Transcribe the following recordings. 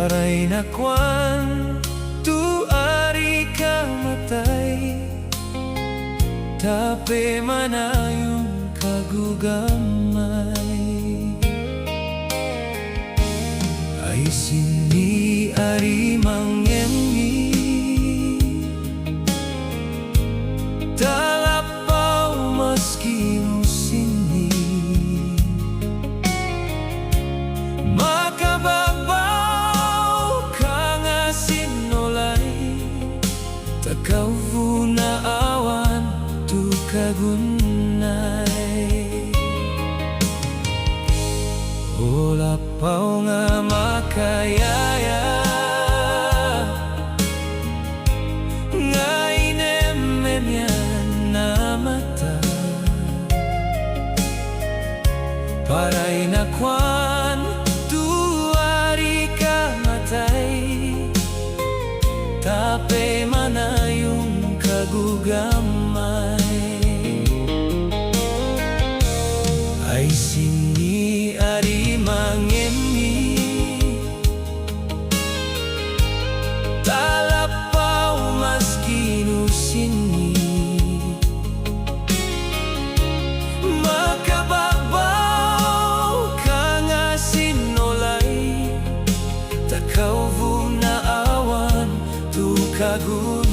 Paray na kwan tu ari ka matay, tape manayong kagugamay. Ay sini ari mangengi, talapaw maski no sini. Makababaw ka nga sinolay, takaw na awan tu kagunay. Wala paw nga makayaya, nga inememyan na mata. Paray na kwan tu ari ka matay, tape manayong kagugamay. Ay sini ari mangemi, talapaw maski no sini. Makababaw ka nga sinolay, takaw na awan tu kagunay.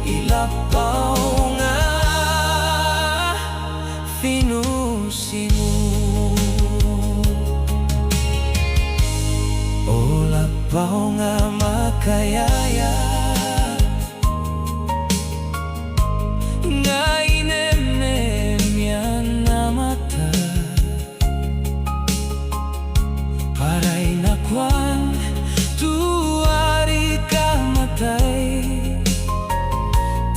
Ilapaw nga finusimu, o lapaw nga makayaya, nga inememyan na mata. Paray na kwan tu ari ka matay,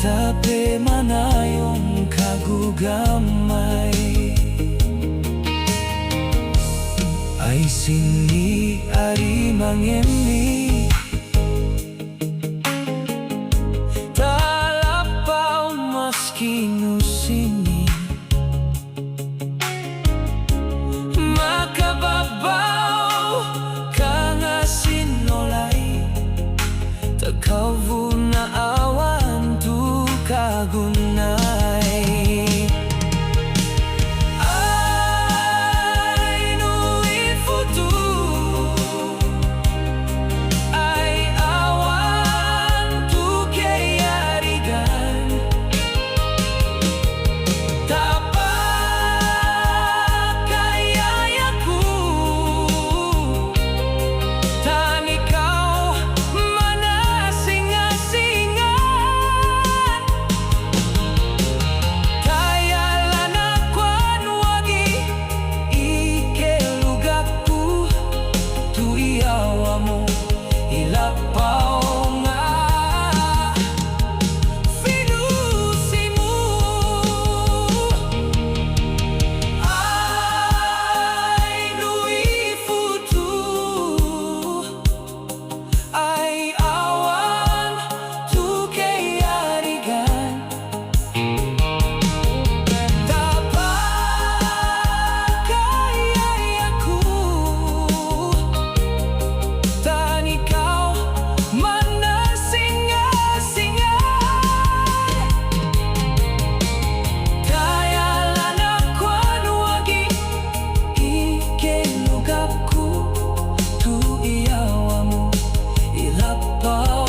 tape manayong kagugamay. Ay sini ari mangemi, talapaw maski no sini. Makababaw ka nga sinolay, takaw na awan tu kagunay. Ay no ifutu, ay awan tu kayarigan, tapat kayayaku, tanikaw manasingasingan. Kaya lanakwan wagi ikelugakku, tu iyawa mo ilapaw nga finusimu. Ay no ifutu, ay awan tu kayarigan, tapat kayayaku, tanikaw manasingasingan. Kaya lanakwan wagi ikelugakku, tu iyawa mo ilapaw